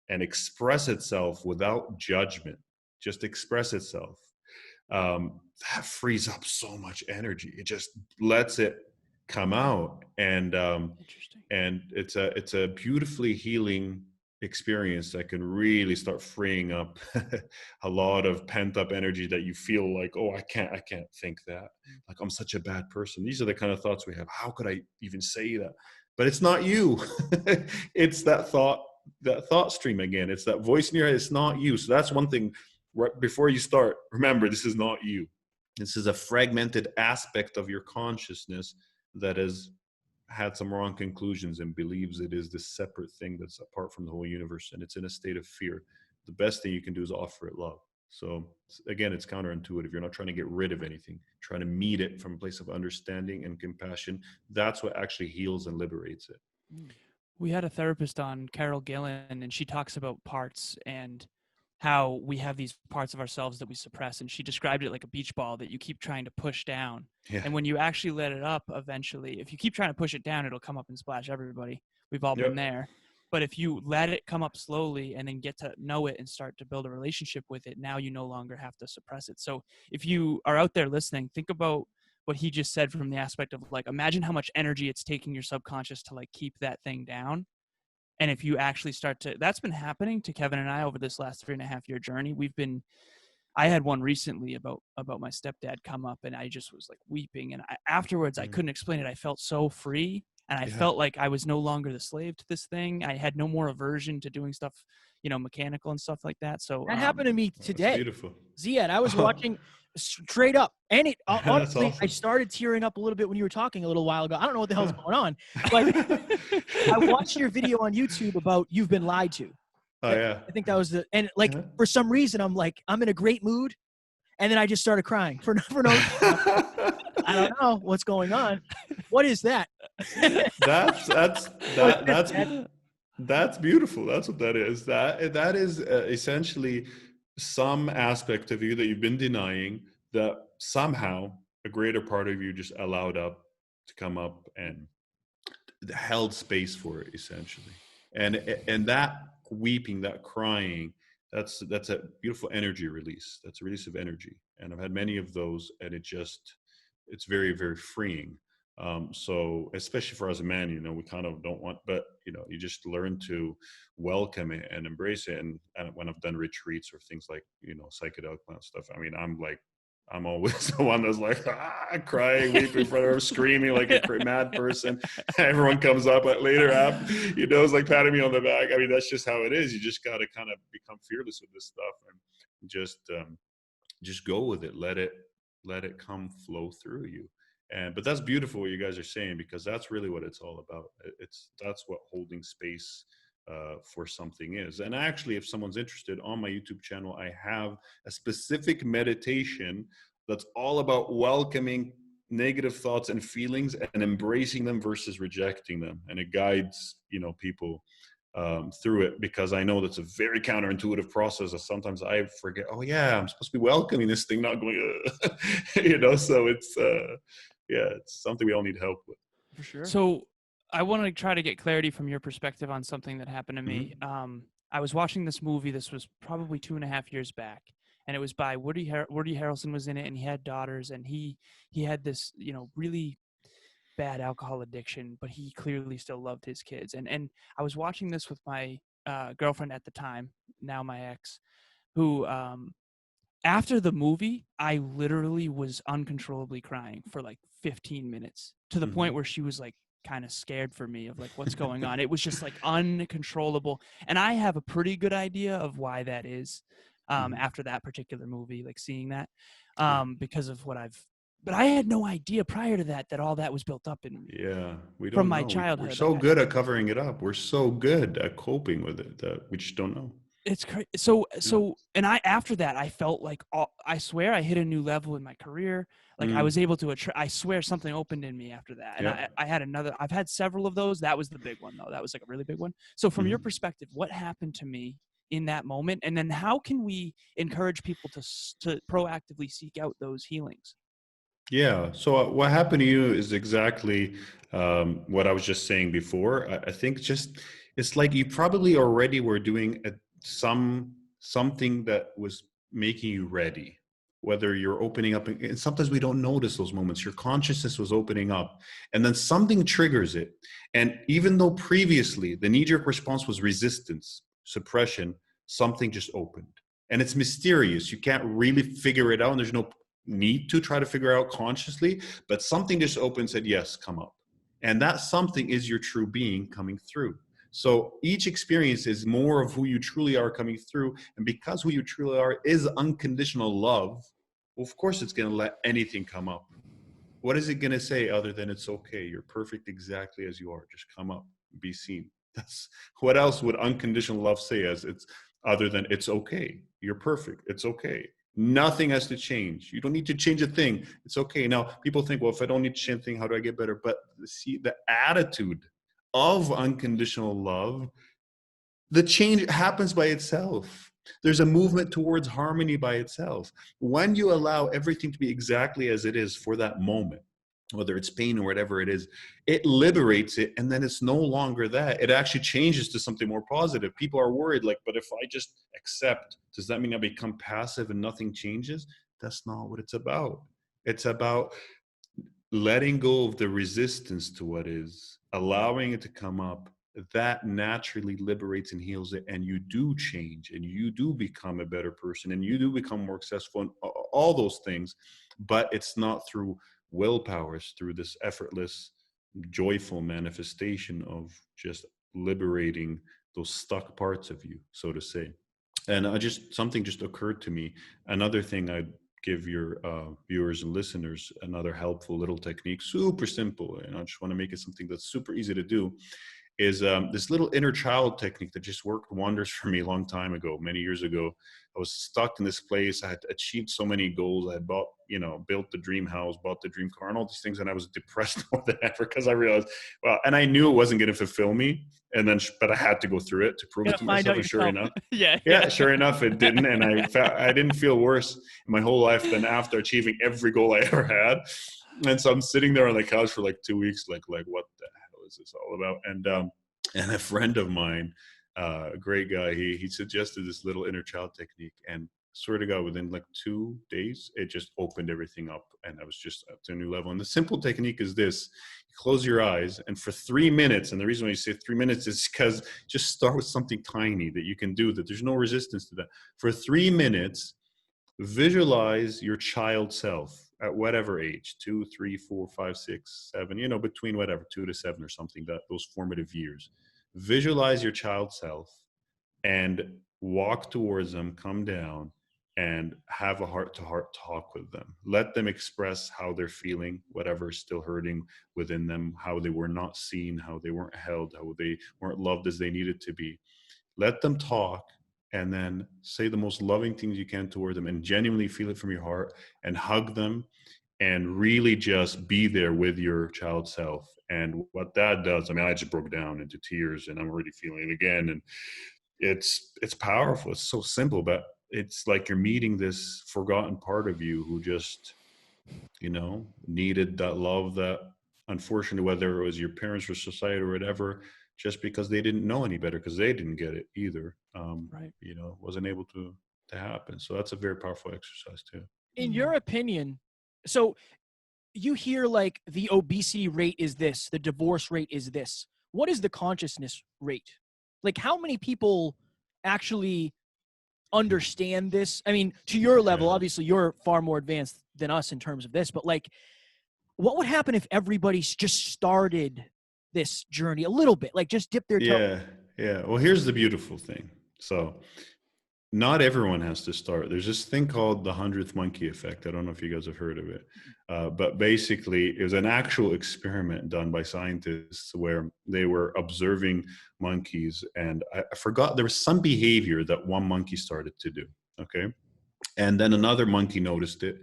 and express itself without judgment, just express itself, that frees up so much energy. It just lets it come out, and it's a beautifully healing experience that can really start freeing up a lot of pent up energy that you feel like, oh, I can't think that, like I'm such a bad person. These are the kind of thoughts we have. How could I even say that? But it's not you. It's that thought stream again. It's that voice in your head. It's not you. So that's one thing. Right before you start, remember, this is not you. This is a fragmented aspect of your consciousness that has had some wrong conclusions and believes it is this separate thing that's apart from the whole universe, and it's in a state of fear. The best thing you can do is offer it love. So again, it's counterintuitive. You're not trying to get rid of anything, trying to meet it from a place of understanding and compassion. That's what actually heals and liberates it. We had a therapist on, Carol Gillen, and she talks about parts and how we have these parts of ourselves that we suppress. And she described it like a beach ball that you keep trying to push down. Yeah. And when you actually let it up, eventually, if you keep trying to push it down, it'll come up and splash everybody. We've all been there. But if you let it come up slowly and then get to know it and start to build a relationship with it, now you no longer have to suppress it. So if you are out there listening, think about what he just said from the aspect of, like, imagine how much energy it's taking your subconscious to, like, keep that thing down. And if you actually start to, that's been happening to Kevin and I over this last 3.5-year journey. I had one recently about my stepdad come up, and I just was like weeping. And afterwards, I couldn't explain it. I felt so free, and I felt like I was no longer the slave to this thing. I had no more aversion to doing stuff, mechanical and stuff like that. So that happened to me today. Beautiful. Ziad, I was watching straight up, and it honestly, awesome. I started tearing up a little bit when you were talking a little while ago. I don't know what the hell's going on, but I watched your video on YouTube about You've Been Lied To. Oh yeah. I think that was for some reason I'm in a great mood, and then I just started crying for no I don't know what's going on. What is that? That's beautiful. That's what that is. That is essentially some aspect of you that you've been denying, that somehow a greater part of you just allowed up to come up and held space for it, essentially. And that weeping, that crying, that's a beautiful energy release. That's a release of energy. And I've had many of those, and it's very, very freeing. So especially for us men, you know, we kind of don't want, but you know, you just learn to welcome it and embrace it. And when I've done retreats or things like, you know, psychedelic plant stuff, I mean, I'm always the one that's like, crying, weeping in front of her, screaming like a mad person. Everyone comes up later up, you know, it's like patting me on the back. I mean, that's just how it is. You just got to kind of become fearless with this stuff and just go with it. Let it come flow through you. But that's beautiful what you guys are saying, because that's really what it's all about. That's what holding space for something is. And actually, if someone's interested, on my YouTube channel, I have a specific meditation that's all about welcoming negative thoughts and feelings and embracing them versus rejecting them. And it guides, you know, people through it, because I know that's a very counterintuitive process that sometimes I forget, oh yeah, I'm supposed to be welcoming this thing, not going, you know, so it's, yeah, it's something we all need help with. For sure. So I want to try to get clarity from your perspective on something that happened to me. Mm-hmm. I was watching this movie. This was probably 2.5 years back, and it was by Woody Harrelson was in it, and he had daughters, and he had this, you know, really bad alcohol addiction, but he clearly still loved his kids. And I was watching this with my girlfriend at the time, now my ex, who after the movie, I literally was uncontrollably crying for like 15 minutes, to the point where she was like kind of scared for me of like, what's going on. It was just like uncontrollable. And I have a pretty good idea of why that is after that particular movie, like seeing that because of what but I had no idea prior to that all that was built up in me. Yeah, we From don't my know. We're childhood. so good at covering it up. We're so good at coping with it that we just don't know. It's crazy. So, and after that, I felt like I swear I hit a new level in my career. Like I was able to, I swear something opened in me after that. And I had I've had several of those. That was the big one though. That was like a really big one. So from your perspective, what happened to me in that moment? And then how can we encourage people to proactively seek out those healings? Yeah. So what happened to you is exactly what I was just saying before. I think just it's like you probably already were doing something that was making you ready. Whether you're opening up, and sometimes we don't notice those moments. Your consciousness was opening up, and then something triggers it. And even though previously the knee-jerk response was resistance, suppression, something just opened, and it's mysterious. You can't really figure it out, and there's no need to try to figure out consciously, but something just opened, said, yes, come up. And that something is your true being coming through. So each experience is more of who you truly are coming through. And because who you truly are is unconditional love, well, of course it's going to let anything come up. What is it going to say other than it's okay? You're perfect exactly as you are. Just come up, be seen. That's what else would unconditional love say as it's other than it's okay. You're perfect. It's okay. Nothing has to change. You don't need to change a thing. It's okay. Now, people think, well, if I don't need to change a thing, how do I get better? But see, the attitude of unconditional love, the change happens by itself. There's a movement towards harmony by itself. When you allow everything to be exactly as it is for that moment, whether it's pain or whatever it is, it liberates it, and then it's no longer that. It actually changes to something more positive. People are worried, like, but if I just accept, does that mean I become passive and nothing changes? That's not what it's about. It's about letting go of the resistance to what is, allowing it to come up. That naturally liberates and heals it, and you do change, and you do become a better person, and you do become more successful, and all those things. But it's not through willpower. It's through this effortless, joyful manifestation of just liberating those stuck parts of you, so to say. And something just occurred to me. Another thing I'd give your viewers and listeners, another helpful little technique, super simple, and I just want to make it something that's super easy to do, is this little inner child technique that just worked wonders for me a long time ago, many years ago. I was stuck in this place. I had achieved so many goals. I had built the dream house, bought the dream car, and all these things. And I was depressed more than ever because I realized, well, and I knew it wasn't going to fulfill me. And then, but I had to go through it to prove it to myself. And sure enough, sure enough, it didn't. And I didn't feel worse in my whole life than after achieving every goal I ever had. And so I'm sitting there on the couch for like 2 weeks, like what the hell is this all about? And a friend of mine, a great guy, he suggested this little inner child technique. And swear to God, within like 2 days, it just opened everything up, and I was just up to a new level. And the simple technique is this: you close your eyes, and for 3 minutes, and the reason why you say 3 minutes is because just start with something tiny that you can do, that there's no resistance to that. For 3 minutes, visualize your child self at whatever age, 2, 3, 4, 5, 6, 7, between whatever, 2 to 7 or something, that those formative years. Visualize your child self and walk towards them, come down, and have a heart-to-heart talk with them. Let them express how they're feeling, whatever is still hurting within them, how they were not seen, how they weren't held, how they weren't loved as they needed to be. Let them talk, and then say the most loving things you can toward them, and genuinely feel it from your heart, and hug them, and really just be there with your child self. And what that does, I mean, I just broke down into tears, and I'm already feeling it again. And it's powerful. It's so simple, but it's like you're meeting this forgotten part of you who just, needed that love, that unfortunately, whether it was your parents or society or whatever, just because they didn't know any better, because they didn't get it either, Right. wasn't able to happen. So that's a very powerful exercise too. In your opinion, so you hear like the obesity rate is this, the divorce rate is this. What is the consciousness rate? Like, how many people actually understand this? I mean, to your level, Yeah. obviously you're far more advanced than us in terms of this, but like, what would happen if everybody just started this journey a little bit, like just dip their toe? Yeah. Well, here's the beautiful thing. So not everyone has to start. There's this thing called the 100th monkey effect. I don't know if you guys have heard of it. But basically, it was an actual experiment done by scientists where they were observing monkeys. And I forgot, there was some behavior that one monkey started to do. Okay. And then another monkey noticed it.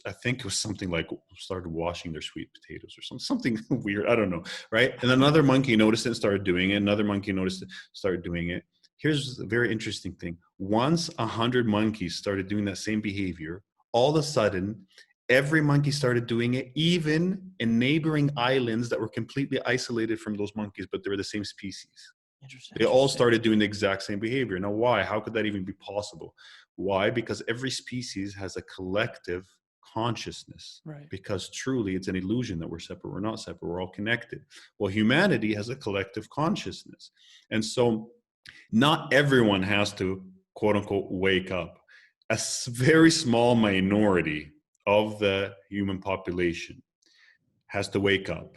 I think it was something like started washing their sweet potatoes or something weird. I don't know. Right. And another monkey noticed it and started doing it. Another monkey noticed it, started doing it. Here's a very interesting thing. Once 100 monkeys started doing that same behavior, all of a sudden, every monkey started doing it, even in neighboring islands that were completely isolated from those monkeys, but they were the same species. Interesting. They all started doing the exact same behavior. Now, why? How could that even be possible? Why? Because every species has a collective consciousness. Right. Because truly, it's an illusion that we're separate. We're not separate. We're all connected. Well, humanity has a collective consciousness. And so not everyone has to, quote unquote, wake up. A very small minority of the human population has to wake up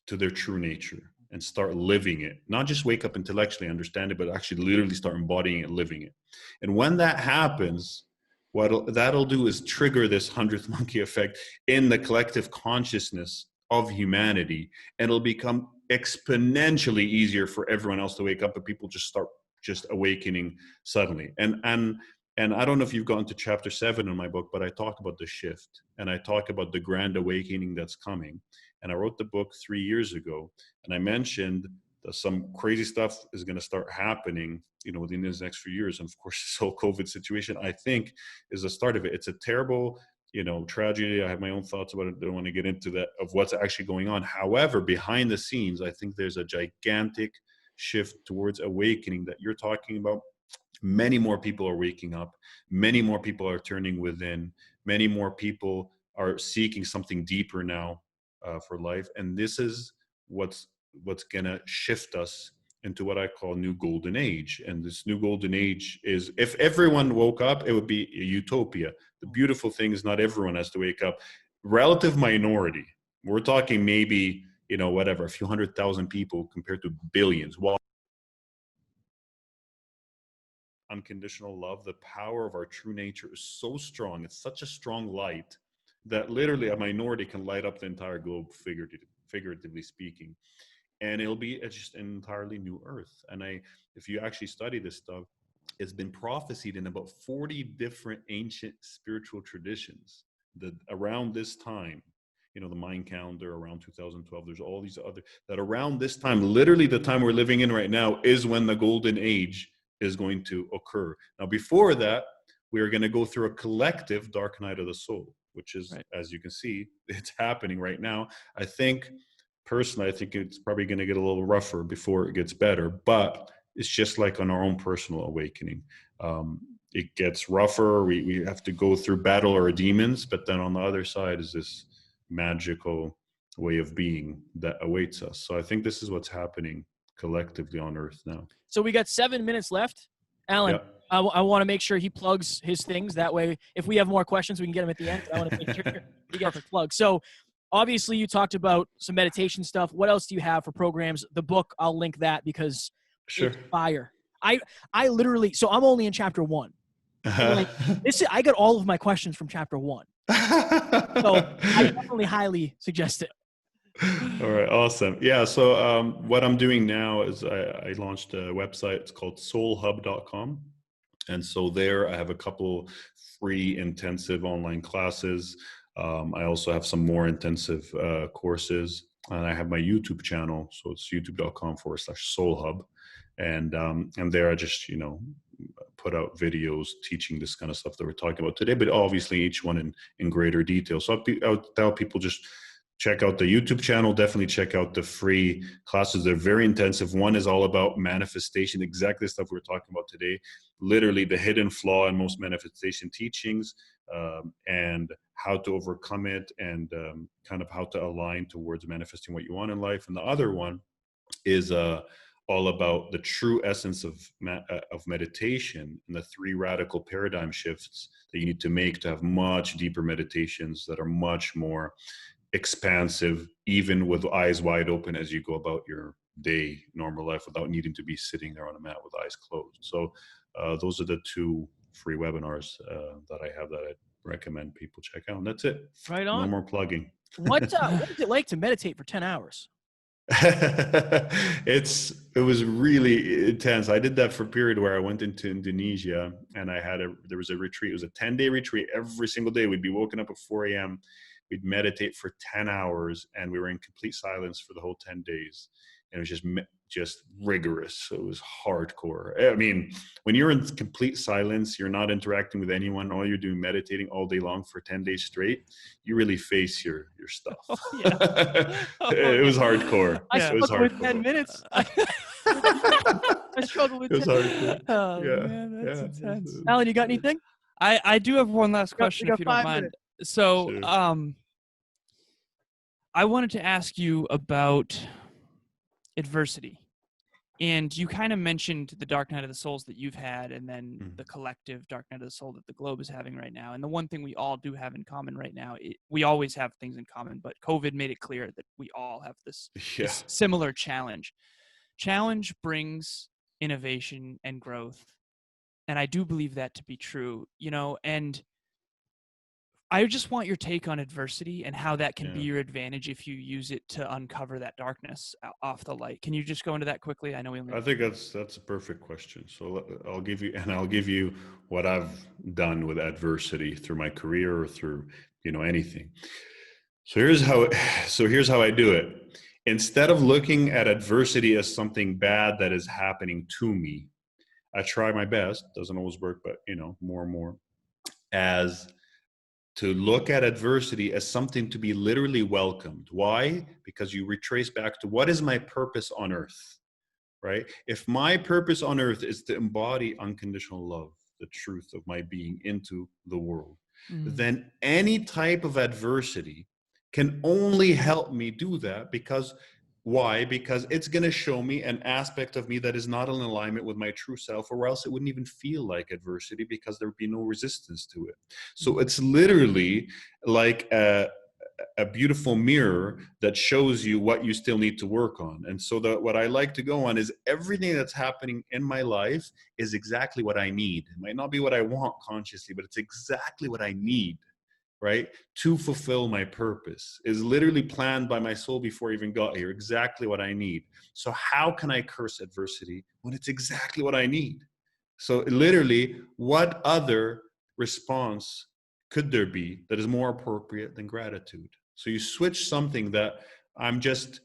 to their true nature and start living it. Not just wake up intellectually, understand it, but actually literally start embodying it, living it. And when that happens, what that'll do is trigger this 100th monkey effect in the collective consciousness of humanity, and it'll become exponentially easier for everyone else to wake up, and people just start just awakening suddenly. And I don't know if you've gotten to chapter 7 in my book, but I talk about the shift, and I talk about the grand awakening that's coming. And I wrote the book 3 years ago, and I mentioned that some crazy stuff is going to start happening, within these next few years. And of course, this whole COVID situation, I think, is the start of it. It's a terrible, tragedy. I have my own thoughts about it. I don't want to get into that, of what's actually going on. However, behind the scenes, I think there's a gigantic shift towards awakening that you're talking about. Many more people are waking up. Many more people are turning within. Many more people are seeking something deeper now for life. And this is what's going to shift us into what I call new golden age. And this new golden age is, if everyone woke up, it would be a utopia. The beautiful thing is not everyone has to wake up. Relative minority. We're talking maybe, whatever, a few 100,000 people compared to billions. Well, unconditional love, the power of our true nature is so strong. It's such a strong light that literally a minority can light up the entire globe, figuratively speaking. And it'll be just an entirely new earth. And if you actually study this stuff, it's been prophesied in about 40 different ancient spiritual traditions that around this time, the Mayan calendar around 2012, there's all these other, that around this time, literally the time we're living in right now, is when the golden age is going to occur. Now, before that, we are going to go through a collective dark night of the soul, which is, right, as you can see, it's happening right now. Personally, I think it's probably going to get a little rougher before it gets better, but it's just like on our own personal awakening. it gets rougher. We have to go through battle our demons, but then on the other side is this magical way of being that awaits us. So I think this is what's happening collectively on Earth now. So we got 7 minutes left. Alan, Yeah. I want to make sure he plugs his things. That way, if we have more questions, we can get them at the end. I want to make sure he gets a plug. So obviously you talked about some meditation stuff. What else do you have for programs? The book, I'll link that because it's fire. I literally, so I'm only in chapter 1. Like, I got all of my questions from chapter 1. So I definitely highly suggest it. All right, awesome. Yeah, so what I'm doing now is I launched a website. It's called soulhub.com. And so there I have a couple free intensive online classes. I also have some more intensive courses. And I have my YouTube channel. So it's youtube.com/soulhub. And there I just, put out videos teaching this kind of stuff that we're talking about today, but obviously each one in greater detail. So I would tell people just check out the YouTube channel. Definitely check out the free classes. They're very intensive. One is all about manifestation, exactly the stuff we're talking about today. Literally the hidden flaw in most manifestation teachings, and how to overcome it, and kind of how to align towards manifesting what you want in life. And the other one is all about the true essence of meditation and the 3 radical paradigm shifts that you need to make to have much deeper meditations that are much more expansive, even with eyes wide open as you go about your day, normal life, without needing to be sitting there on a mat with eyes closed. So those are the 2 free webinars that I have that I'd recommend people check out. And that's it. Right on. No more plugging. What is it like to meditate for 10 hours? It was really intense. I did that for a period where I went into Indonesia, and there was a retreat. It was a 10-day retreat. Every single day we'd be woken up at 4 a.m. We'd meditate for 10 hours, and we were in complete silence for the whole 10 days. And it was just rigorous. So it was hardcore. I mean, when you're in complete silence, you're not interacting with anyone, all you're doing meditating all day long for 10 days straight, you really face your stuff. Oh, yeah. It was hardcore. I struggled with 10 minutes. I struggled with 10 minutes. Oh, Yeah. man, that's intense. Alan, you got anything? I do have one last question, if you don't mind. minutes. So, Sure. I wanted to ask you about adversity. And you kind of mentioned the dark night of the souls that you've had, and then the collective dark night of the soul that the globe is having right now. And the one thing we all do have in common right now, we always have things in common, but COVID made it clear that we all have this similar challenge. Challenge brings innovation and growth. And I do believe that to be true, and I just want your take on adversity and how that can be your advantage if you use it to uncover that darkness off the light. Can you just go into that quickly? I know I think that's a perfect question. So I'll give you what I've done with adversity through my career or through, anything. So here's how I do it. Instead of looking at adversity as something bad that is happening to me, I try my best, doesn't always work, but more and more, as to look at adversity as something to be literally welcomed. Why? Because you retrace back to, what is my purpose on earth, right? If my purpose on earth is to embody unconditional love, the truth of my being into the world, then any type of adversity can only help me do that. Because why? Because it's going to show me an aspect of me that is not in alignment with my true self, or else it wouldn't even feel like adversity, because there would be no resistance to it. So it's literally like a beautiful mirror that shows you what you still need to work on. And so what I like to go on is, everything that's happening in my life is exactly what I need. It might not be what I want consciously, but it's exactly what I need, right, to fulfill my purpose. Is literally planned by my soul before I even got here, exactly what I need. So how can I curse adversity when it's exactly what I need? So literally, what other response could there be that is more appropriate than gratitude? So you switch something that I'm just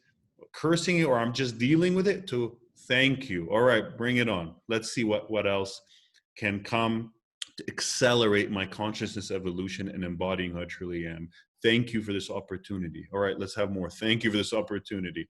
cursing it, or I'm just dealing with it, to thank you. All right, bring it on. Let's see what else can come to accelerate my consciousness evolution and embodying who I truly am. Thank you for this opportunity. All right, let's have more. Thank you for this opportunity.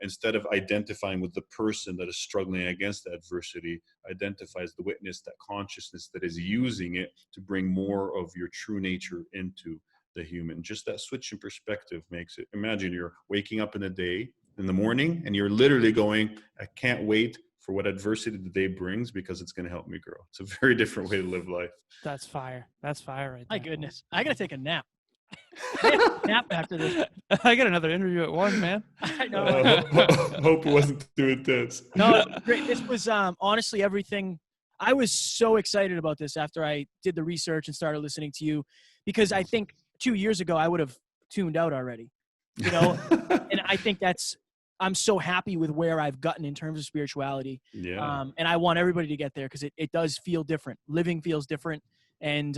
Instead of identifying with the person that is struggling against adversity, identify as the witness, that consciousness that is using it to bring more of your true nature into the human. Just that switch in perspective makes it. Imagine you're waking up in the morning, and you're literally going, I can't wait for what adversity the day brings because it's going to help me grow. It's a very different way to live life. That's fire. That's fire right My there. goodness. I got to take a nap. I have a nap after this. I got another interview at 1, man. I know. Hope it wasn't too intense. No, it was great. This was honestly everything. I was so excited about this after I did the research and started listening to you, because I think 2 years ago I would have tuned out already, you know. And I think I'm so happy with where I've gotten in terms of spirituality. Yeah. And I want everybody to get there, because it does feel different. Living feels different. And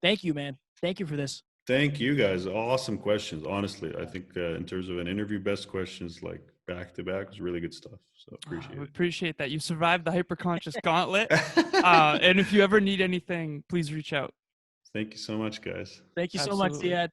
thank you, man. Thank you for this. Thank you, guys. Awesome questions. Honestly, I think in terms of an interview, best questions like back to back was really good stuff. So appreciate We it. appreciate that. You survived the hyperconscious gauntlet. And if you ever need anything, please reach out. Thank you so much, guys. Thank you so much, Absolutely. Ziad.